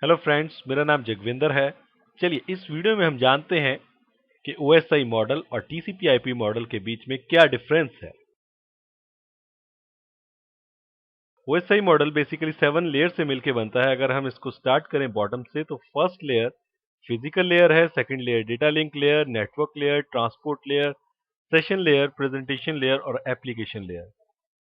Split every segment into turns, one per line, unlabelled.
Hello friends, मेरा नाम जगविंदर है। चलिए इस वीडियो में हम जानते हैं कि OSI मॉडल और TCP/IP मॉडल के बीच में क्या डिफरेंस है। OSI मॉडल बेसिकली 7 लेयर से मिलकर बनता है। अगर हम इसको स्टार्ट करें बॉटम से तो फर्स्ट लेयर फिजिकल लेयर है, second layer data link layer, network layer, transport layer, session layer, presentation layer और एप्लीकेशन लेयर।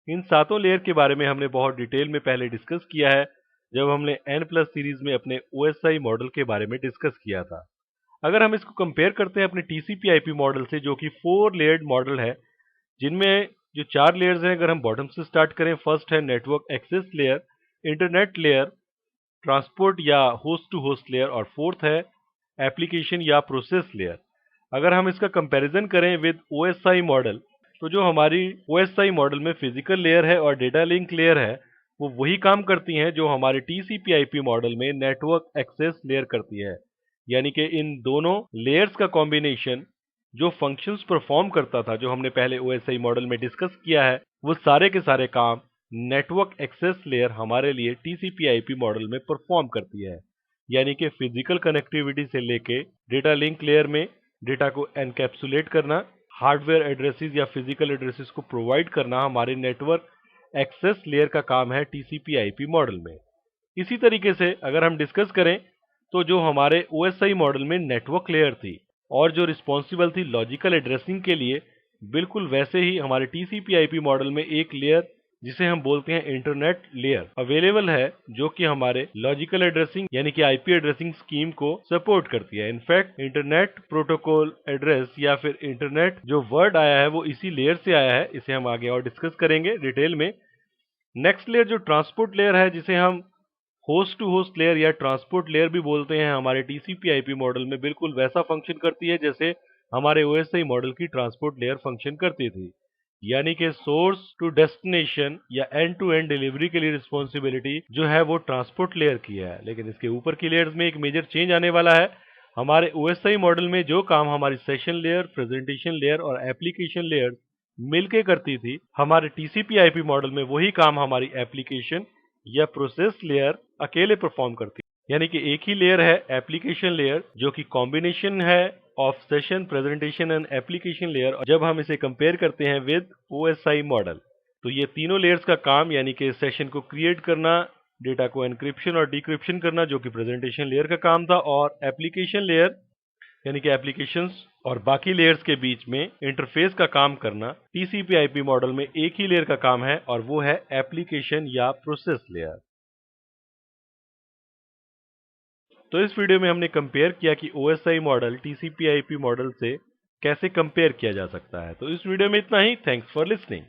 इन सातों लेयर के बारे में हमने बहुत डिटेल में पहले डिस्कस किया है जब हमने N+ सीरीज में अपने OSI मॉडल के बारे में डिस्कस किया था। अगर हम इसको कंपेयर करते हैं अपने TCP/IP मॉडल से, जो कि 4 लेयर्ड मॉडल है, जिनमें जो 4 लेयर्स हैं, अगर हम बॉटम से स्टार्ट करें, फर्स्ट है network access layer, internet layer, transport या होस्ट टू होस्ट लेयर और फोर्थ है एप्लीकेशन या प्रोसेस लेयर। अगर हम इसका कंपैरिजन करें विद OSI मॉडल, तो जो हमारी OSI मॉडल में फिजिकल लेयर है और डेटा लिंक लेयर है, वो वही काम करती हैं जो हमारे TCP/IP मॉडल में नेटवर्क एक्सेस लेयर करती है। यानी कि इन दोनों लेयर्स का कॉम्बिनेशन जो फंक्शंस परफॉर्म करता था, जो हमने पहले OSI मॉडल में डिस्कस किया है, वो सारे के सारे काम नेटवर्क एक्सेस लेयर हमारे लिए TCP/IP मॉडल में परफॉर्म करती है। यानी कि फिजिकल कनेक्टिविटी से लेके डेटा लिंक लेयर में डेटा को एनकैप्सुलेट करना, हार्डवेयर एड्रेसेस या फिजिकल एड्रेसेस को प्रोवाइड करना हमारे नेटवर्क एक्सेस लेयर का काम है TCP/IP मॉडल में। इसी तरीके से अगर हम डिस्कस करें तो जो हमारे OSI मॉडल में नेटवर्क लेयर थी और जो रिस्पॉन्सिबल थी लॉजिकल एड्रेसिंग के लिए, बिल्कुल वैसे ही हमारे TCP/IP मॉडल में एक लेयर जिसे हम बोलते हैं इंटरनेट लेयर अवेलेबल है, जो कि हमारे लॉजिकल एड्रेसिंग यानी कि IP एड्रेसिंग स्कीम को सपोर्ट करती है। इनफैक्ट इंटरनेट प्रोटोकॉल एड्रेस या फिर इंटरनेट जो वर्ड आया है वो इसी लेयर से आया है। इसे हम आगे और डिस्कस करेंगे डिटेल में। नेक्स्ट लेयर जो ट्रांसपोर्ट लेयर है, जिसे हम होस्ट टू होस्ट लेयर या ट्रांसपोर्ट लेयर भी बोलते हैं, हमारे TCP/IP मॉडल में बिल्कुल वैसा फंक्शन करती है जैसे हमारे OSI मॉडल की ट्रांसपोर्ट लेयर फंक्शन करती थी। यानी कि सोर्स टू डेस्टिनेशन या एंड टू एंड डिलीवरी के लिए रिस्पॉन्सिबिलिटी जो है वो ट्रांसपोर्ट लेयर की है। लेकिन इसके ऊपर की लेयर्स में एक मेजर चेंज आने वाला है। हमारे OSI मॉडल में जो काम हमारी सेशन लेयर, प्रेजेंटेशन लेयर और एप्लीकेशन लेयर मिलके करती थी, हमारे TCP/IP मॉडल में वही काम हमारी एप्लीकेशन या प्रोसेस लेयर अकेले परफॉर्म करती है। यानी कि एक ही लेयर है एप्लीकेशन लेयर, जो कि कॉम्बिनेशन है of session, presentation and application layer. और जब हम इसे कंपेयर करते हैं विद OSI मॉडल, तो ये तीनों लेयर्स का काम यानी कि सेशन को क्रिएट करना, डेटा को एनक्रिप्शन और डिक्रिप्शन करना जो कि प्रेजेंटेशन लेयर का काम था, और एप्लीकेशन लेयर यानी कि एप्लीकेशंस और बाकी लेयर्स के बीच में इंटरफेस का काम करना TCP/IP मॉडल में एक ही लेयर का काम है, और वो है एप्लीकेशन या प्रोसेस लेयर। तो इस वीडियो में हमने कंपेयर किया कि OSI मॉडल TCP/IP मॉडल से कैसे कंपेयर किया जा सकता है। तो इस वीडियो में इतना ही। Thanks for listening.